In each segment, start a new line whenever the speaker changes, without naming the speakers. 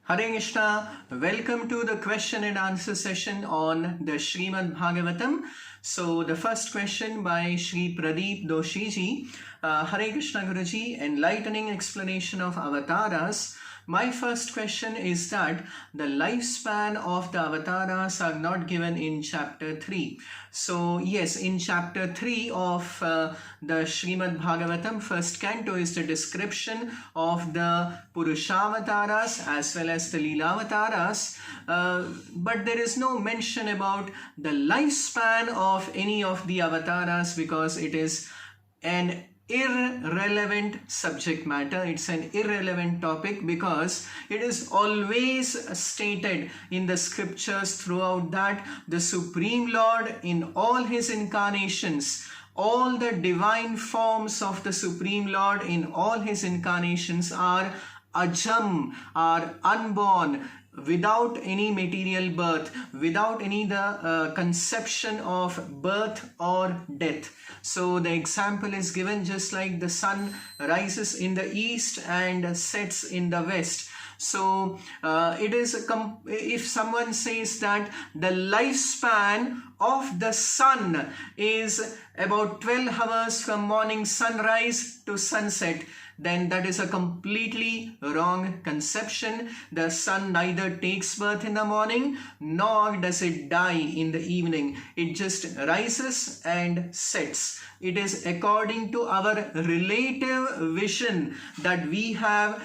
Hare Krishna, welcome to the question and answer session on the Srimad Bhagavatam. So the first question by Shri Pradeep Doshiji. Hare Krishna Guruji, enlightening explanation of avatars. My first question is that the lifespan of the avatars are not given in chapter 3. So yes, in chapter 3 of the Srimad Bhagavatam, first canto is the description of the Purushavataras as well as the Leelavataras, but there is no mention about the lifespan of any of the avatars because it is an irrelevant subject matter. It's an irrelevant topic because it is always stated in the scriptures throughout that the Supreme Lord in all his incarnations, all the divine forms of the Supreme Lord in all his incarnations are ajam, are unborn, without any material birth, without any conception of birth or death. So the example is given just like the sun rises in the east and sets in the west. So it is if someone says that the lifespan of the sun is about 12 hours from morning sunrise to sunset, then that is a completely wrong conception. The sun neither takes birth in the morning nor does it die in the evening. It just rises and sets. It is according to our relative vision that we have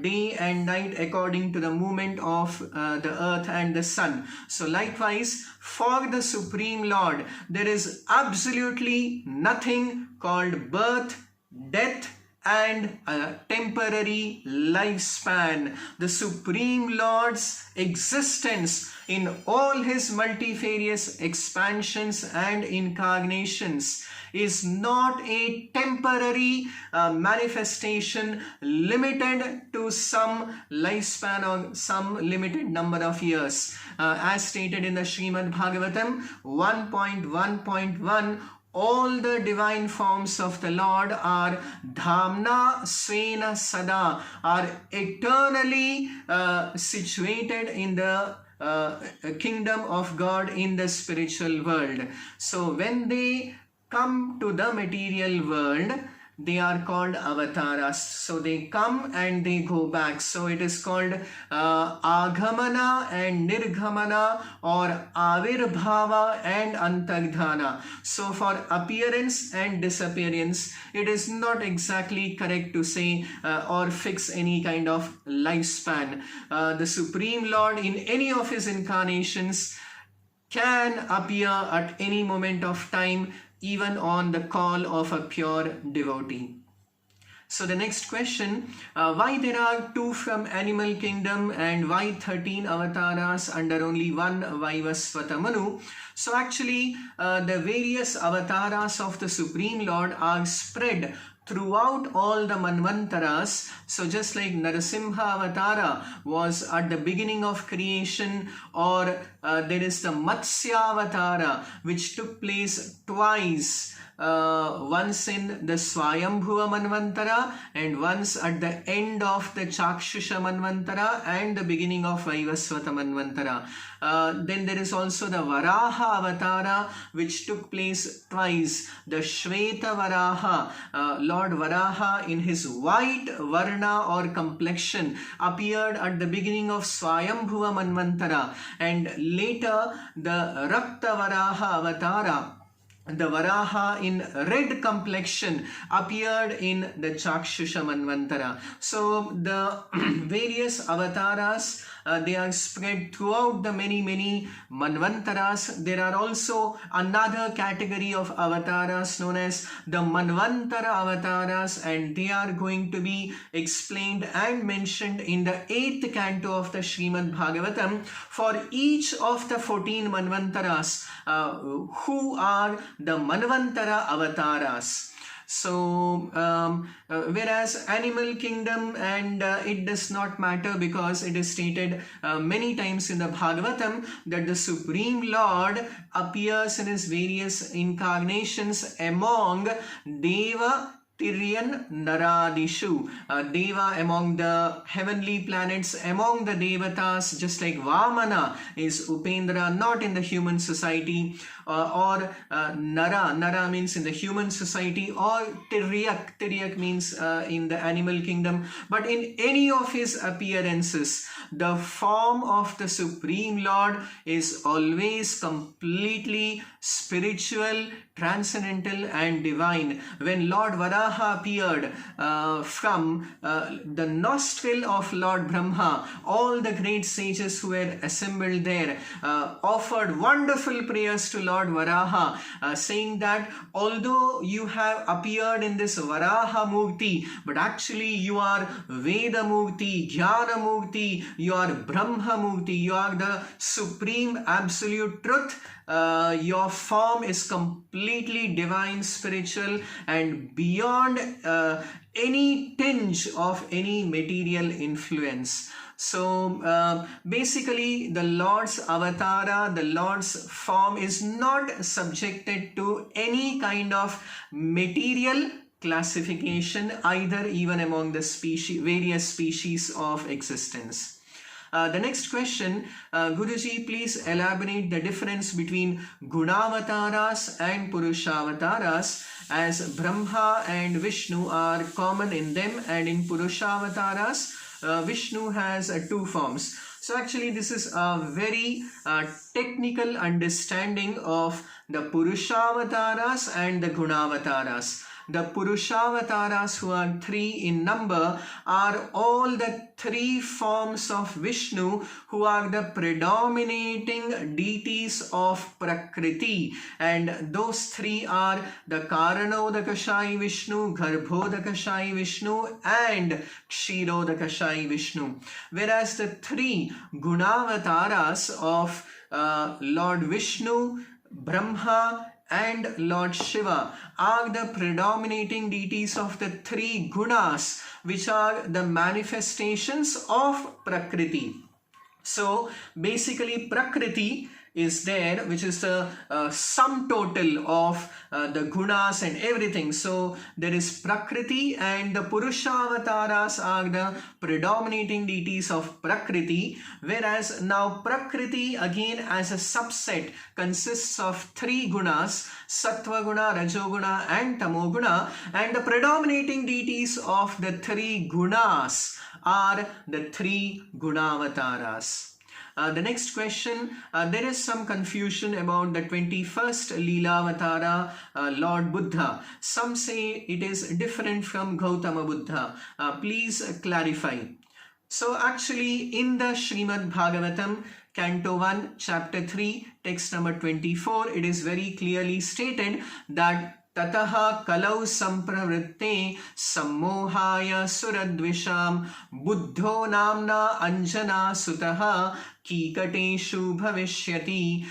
day and night according to the movement of the earth and the sun. So likewise, for the Supreme Lord, there is absolutely nothing called birth, death, and a temporary lifespan. The Supreme Lord's existence in all his multifarious expansions and incarnations is not a temporary manifestation limited to some lifespan or some limited number of years. As stated in the Srimad Bhagavatam 1.1.1, all the divine forms of the Lord are dhamna svena sada, are eternally situated in the kingdom of God in the spiritual world. So when they come to the material world, they are called avatars. So they come and they go back. So it is called agamana and nirgamana, or avirbhava and antagdhana. So for appearance and disappearance, it is not exactly correct to say or fix any kind of lifespan. The Supreme Lord in any of his incarnations can appear at any moment of time, even on the call of a pure devotee. So the next question, why there are 2 from animal kingdom and why 13 avatars under only one Vaivasvata Manu? So actually the various avatars of the Supreme Lord are spread throughout all the Manvantaras. So just like Narasimha Avatara was at the beginning of creation, or there is the Matsya Avatara which took place twice, once in the Swayambhuva Manvantara and once at the end of the Chakshusha Manvantara and the beginning of Vaivasvata Manvantara. Then there is also the Varaha Avatara which took place twice. The Shveta Varaha, Lord Varaha in his white Varna or complexion appeared at the beginning of Swayambhuva Manvantara, and later the Rakta Varaha Avatara, the Varaha in red complexion, appeared in the Chakshusha Manvantara. So the various avatars, they are spread throughout the many Manvantaras. There are also another category of avatars known as the Manvantara avatars, and they are going to be explained and mentioned in the 8th canto of the Srimad Bhagavatam for each of the 14 Manvantaras who are the Manvantara avatars. So whereas animal kingdom, and it does not matter because it is stated many times in the Bhagavatam that the Supreme Lord appears in his various incarnations among Deva, Tiryan Naradishu, Deva among the heavenly planets, among the Devatas, just like Vamana is Upendra, not in the human society, or Nara means in the human society, or Tiryak means in the animal kingdom. But in any of his appearances, the form of the Supreme Lord is always completely spiritual, transcendental and divine. When Lord Varaha appeared from the nostril of Lord Brahma, all the great sages who were assembled there offered wonderful prayers to Lord Varaha, saying that although you have appeared in this Varaha Murti, but actually you are Veda Murti, Jnana Murti, you are Brahma Murti, you are the supreme absolute truth. Your form is completely divine, spiritual and beyond any tinge of any material influence. So basically the Lord's avatara, the Lord's form is not subjected to any kind of material classification, either even among the various species of existence. The next question, Guruji, please elaborate the difference between Gunavataras and Purushavataras, as Brahma and Vishnu are common in them, and in Purushavataras, Vishnu has two forms. So actually this is a very technical understanding of the Purushavataras and the Gunavataras. The Purushavataras, who are 3 in number, are all the 3 forms of Vishnu, who are the predominating deities of Prakriti, and those 3 are the Karanodakashayi Vishnu, Garbhodakashayi Vishnu and Kshirodakashayi Vishnu. Whereas the 3 Gunavataras of Lord Vishnu, Brahma and Lord Shiva are the predominating deities of the 3 gunas, which are the manifestations of Prakriti. So basically Prakriti is there, which is the sum total of the gunas and everything. So there is Prakriti, and the Purushavataras are the predominating deities of Prakriti, whereas now Prakriti again as a subset consists of 3 gunas, Sattva guna, Rajoguna and Tamoguna, and the predominating deities of the 3 gunas are the 3 Gunavataras. The next question, there is some confusion about the 21st Leela Avatara, Lord Buddha. Some say it is different from Gautama Buddha. Please clarify. So actually in the Srimad Bhagavatam, Canto 1, Chapter 3, text number 24, it is very clearly stated that Tataha kalau sampravritte sammohaya suradvisham buddho namna anjana sutaha kikateshu bhavishyati.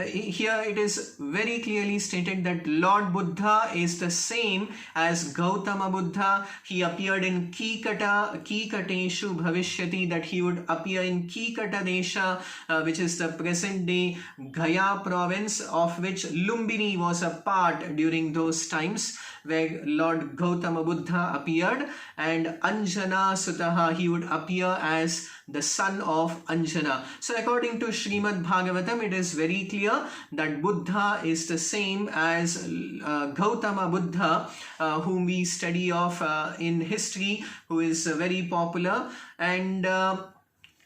Here it is very clearly stated that Lord Buddha is the same as Gautama Buddha. He appeared in Kikateshu bhavishyati, that he would appear in Kikata Desha, which is the present day Gaya province, of which Lumbini was a part during those times, where Lord Gautama Buddha appeared, and Anjana Sutaha, he would appear as the son of Anjana. So according to Srimad Bhagavatam, it is very clear that Buddha is the same as Gautama Buddha, whom we study of in history, who is very popular. And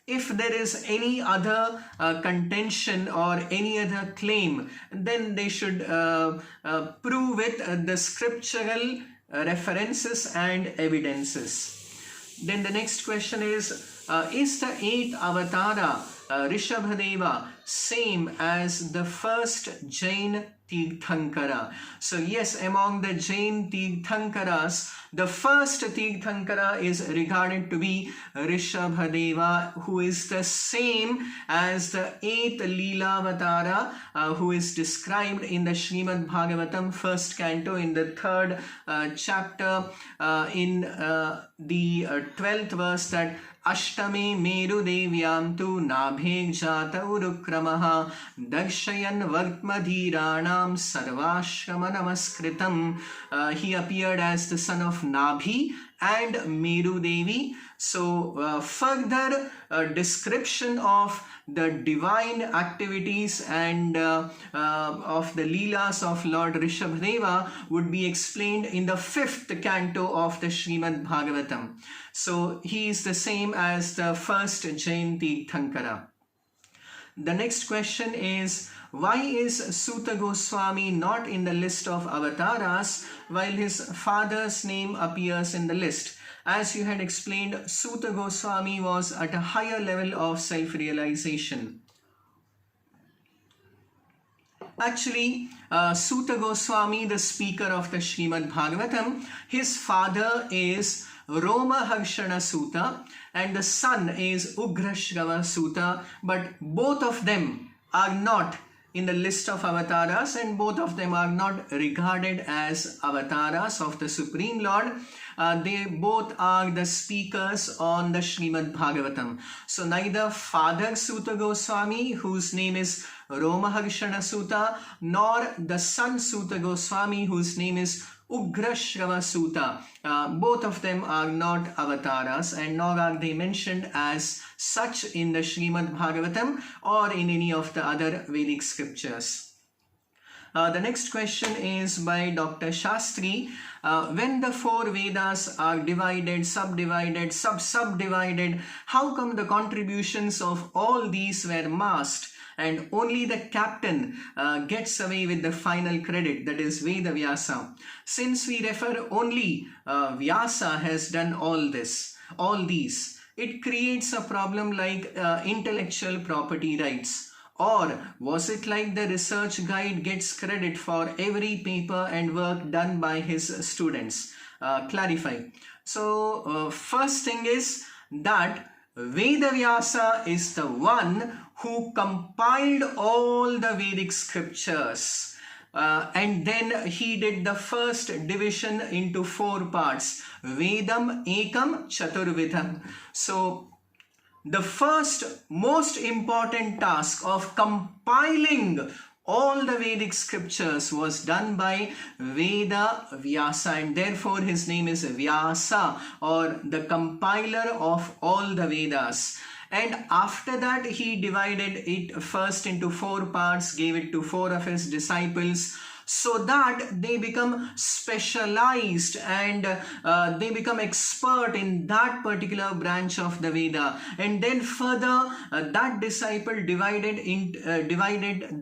if there is any other contention or any other claim, then they should prove it the scriptural references and evidences. Then the next question is the 8th avatara Rishabhadeva same as the first Jain Tirthankara? So yes, among the Jain Tirthankaras, the first Tirthankara is regarded to be Rishabhadeva, who is the same as the 8th Leela Avatara, who is described in the Srimad Bhagavatam, 1st canto, in the 3rd chapter, in the 12th verse, that अष्टमे मेरुदेव्यां तु नाभे जात उरुक्रमः दर्शयन् वर्त्मधीराणां सर्वाश्रम नमस्कृतं. He appeared as the son of Nabhi and Meru Devi. So further description of the divine activities and of the Leelas of Lord Rishabhdeva would be explained in the 5th canto of the Srimad Bhagavatam. So he is the same as the first Jain Tirthankara. The next question is, why is Suta Goswami not in the list of avatars while his father's name appears in the list? As you had explained, Suta Goswami was at a higher level of self-realization. Actually, Suta Goswami, the speaker of the Srimad Bhagavatam, his father is Romaharshana Suta and the son is Ugrashrava Suta, but both of them are not in the list of avatars and both of them are not regarded as avatars of the Supreme Lord. They both are the speakers on the Srimad Bhagavatam. So neither Father Suta Goswami, whose name is Romaharshana Suta, nor the son Suta Goswami, whose name is Ugrashrava Suta, both of them are not avatars and nor are they mentioned as such in the Srimad Bhagavatam or in any of the other Vedic scriptures. The next question is by Dr. Shastri. When the 4 Vedas are divided, subdivided, subdivided, how come the contributions of all these were masked and only the captain gets away with the final credit, that is Veda Vyasa? Since we refer only Vyasa has done all these, it creates a problem like intellectual property rights. Or was it like the research guide gets credit for every paper and work done by his students? Clarify. So first thing is that Vedavyasa is the one who compiled all the Vedic scriptures. And then he did the first division into 4 parts. Vedam Ekam Chaturvidham. So the first most important task of compiling all the Vedic scriptures was done by Veda Vyasa, and therefore his name is Vyasa, or the compiler of all the Vedas. And after that he divided it first into 4 parts, gave it to 4 of his disciples, so that they become specialized and they become expert in that particular branch of the Veda. And then further that disciple divided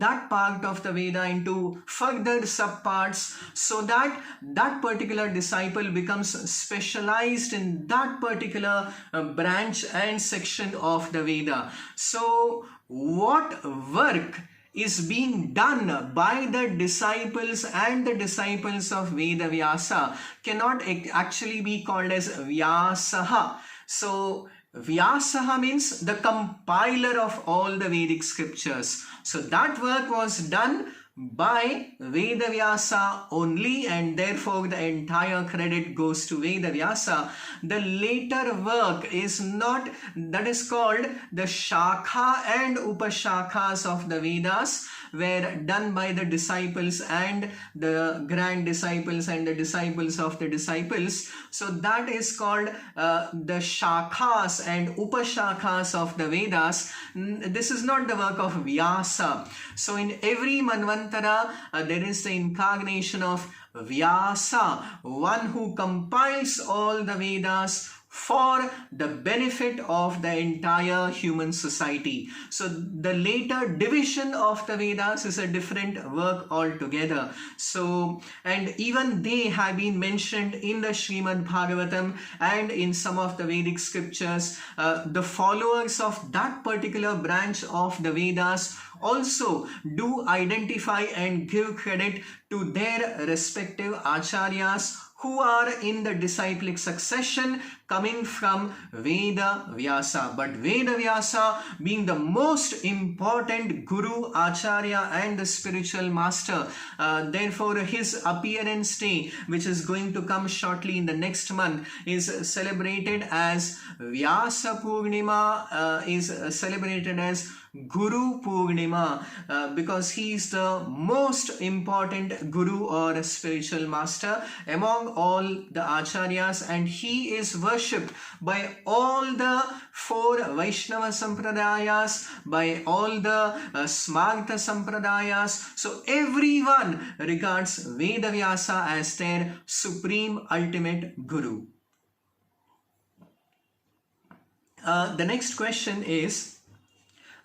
that part of the Veda into further subparts, so that that particular disciple becomes specialized in that particular branch and section of the Veda. So what work is being done by the disciples and the disciples of Veda Vyasa cannot actually be called as Vyasaha. So Vyasaha means the compiler of all the Vedic scriptures. So that work was done by Veda Vyasa only, and therefore the entire credit goes to Veda Vyasa. The later work is not, that is called the Shakha and Upashakhas of the Vedas, were done by the disciples and the grand disciples and the disciples of the disciples. So that is called the Shakhas and Upashakhas of the Vedas. This is not the work of Vyasa. So in every Manvantara there is the incarnation of Vyasa, one who compiles all the Vedas for the benefit of the entire human society. So the later division of the Vedas is a different work altogether. So, and even they have been mentioned in the Srimad Bhagavatam and in some of the Vedic scriptures. The followers of that particular branch of the Vedas also do identify and give credit to their respective acharyas who are in the disciplic succession coming from Veda Vyasa. But Veda Vyasa being the most important Guru, Acharya and the spiritual master, therefore his appearance day, which is going to come shortly in the next month, is celebrated as Vyasa Purnima, is celebrated as Guru Purnima, because he is the most important Guru or spiritual master among all the Acharyas, and he is worshipped by all the 4 Vaishnava Sampradayas, by all the Smarta Sampradayas. So everyone regards Veda Vyasa as their supreme ultimate Guru. The next question is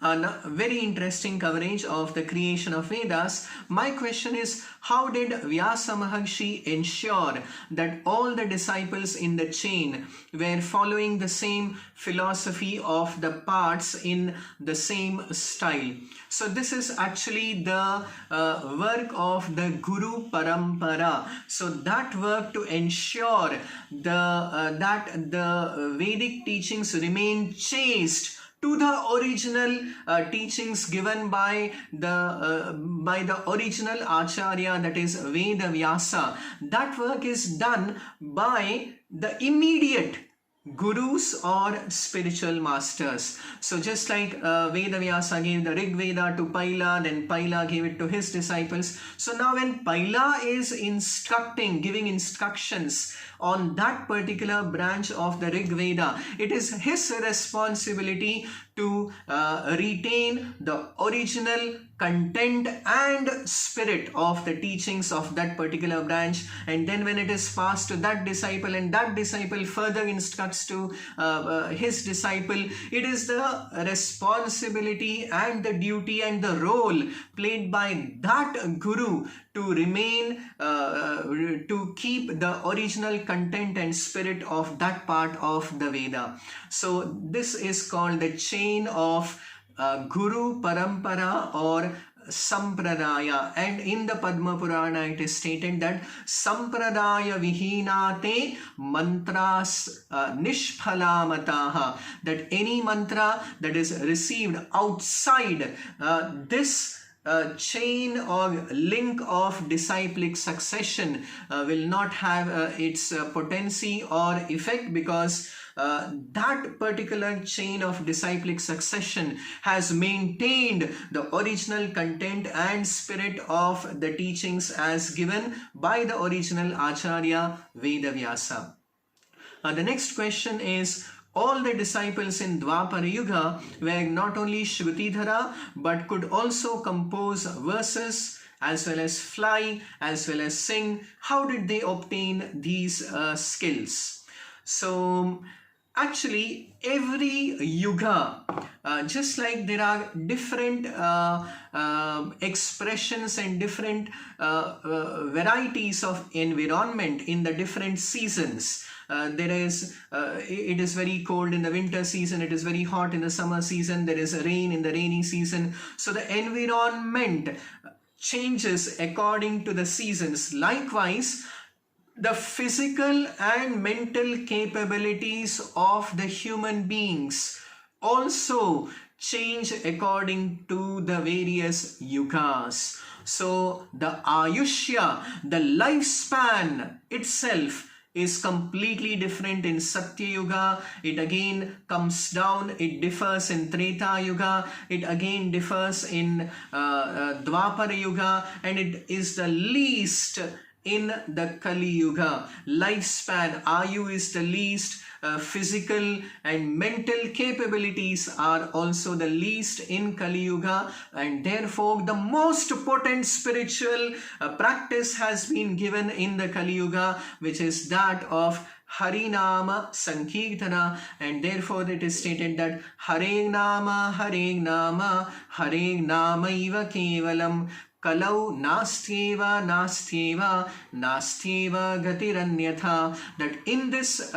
a very interesting coverage of the creation of Vedas. My question is, how did Vyasa Maharshi ensure that all the disciples in the chain were following the same philosophy of the parts in the same style? So this is actually the work of the Guru Parampara. So that work to ensure that the Vedic teachings remain chaste to the original teachings given by the original Acharya, that is Veda Vyasa. That work is done by the immediate Gurus or spiritual masters. So just like Veda Vyasa gave the Rig Veda to Paila, then Paila gave it to his disciples. So now when Paila is giving instructions on that particular branch of the Rig Veda, it is his responsibility to retain the original content and spirit of the teachings of that particular branch, and then when it is passed to that disciple and that disciple further instructs to his disciple, it is the responsibility and the duty and the role played by that Guru to remain, to keep the original content and spirit of that part of the Veda. So this is called the chain of Guru Parampara or Sampradaya, and in the Padma Purana it is stated that Sampradaya Vihinate Mantras Nishphalamataha, that any mantra that is received outside this chain or link of disciplic succession will not have its potency or effect, because that particular chain of disciplic succession has maintained the original content and spirit of the teachings as given by the original Acharya Veda Vyasa. The next question is, all the disciples in Dwapara Yuga were not only Shrutidhara but could also compose verses as well as fly as well as sing. How did they obtain these skills? So actually every yuga, just like there are different expressions and different varieties of environment in the different seasons. There is it is very cold in the winter season, it is very hot in the summer season, there is rain in the rainy season. So the environment changes according to the seasons. Likewise, the physical and mental capabilities of the human beings also change according to the various yugas. So the Ayushya, the lifespan itself, is completely different in Satya Yuga. It again comes down, it differs in Treta Yuga, it again differs in Dwapara Yuga, and it is the least in the Kali Yuga. Lifespan, Ayu is the least, physical and mental capabilities are also the least in Kali Yuga, and therefore the most potent spiritual practice has been given in the Kali Yuga, which is that of Harinama Sankirtana, and therefore it is stated that Hare Nama Hare Nama Hare Nama Iva Kevalam Kalau nastyeva gatiranyatha. That in this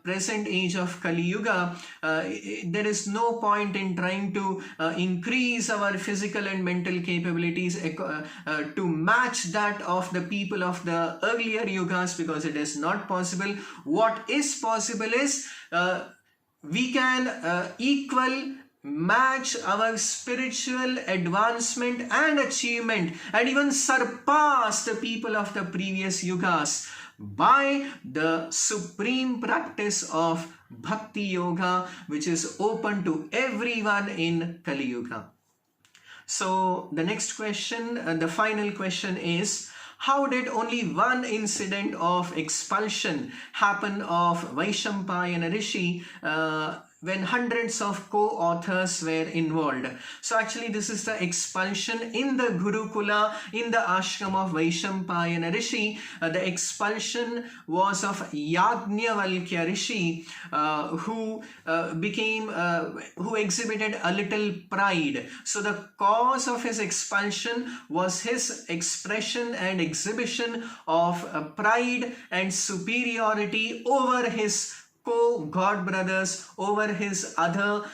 present age of Kali Yuga, there is no point in trying to increase our physical and mental capabilities to match that of the people of the earlier yugas, because it is not possible. What is possible is we can match our spiritual advancement and achievement and even surpass the people of the previous yugas by the supreme practice of bhakti yoga, which is open to everyone in Kali Yuga. So the next question, the final question is, how did only one incident of expulsion happen of Vaishampayana Rishi when hundreds of co-authors were involved? So actually this is the expulsion in the Gurukula, in the ashram of Vaishampayana Rishi. The expulsion was of Yajnavalkya Rishi, who exhibited a little pride. So the cause of his expulsion was his expression and exhibition of pride and superiority over his co-god brothers, over his other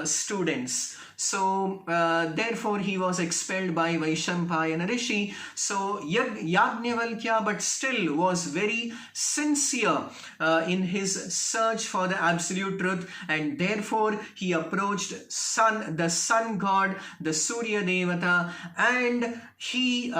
students. So therefore he was expelled by Vaishampayana Rishi. So Yajnavalkya but still was very sincere in his search for the absolute truth, and therefore he approached the sun god, the Surya Devata, and he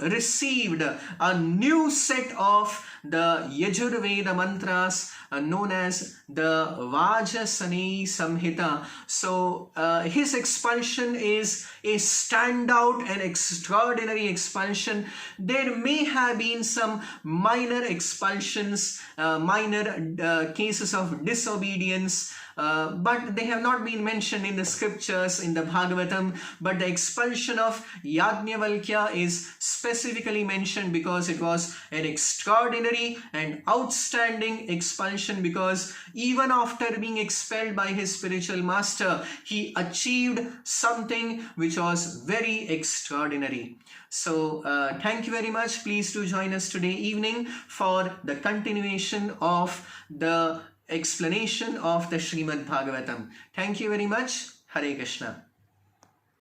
received a new set of the Yajurveda mantras known as the Vajasani Samhita. So his expulsion is a standout and extraordinary expulsion. There may have been some minor expulsions, minor cases of disobedience, but they have not been mentioned in the scriptures, in the Bhagavatam. But the expulsion of Yajnavalkya is specifically mentioned because it was an extraordinary and outstanding expulsion, because even after being expelled by his spiritual master, he achieved something which was very extraordinary. So thank you very much. Please do join us today evening for the continuation of the explanation of the Srimad Bhagavatam. Thank you very much. Hare Krishna.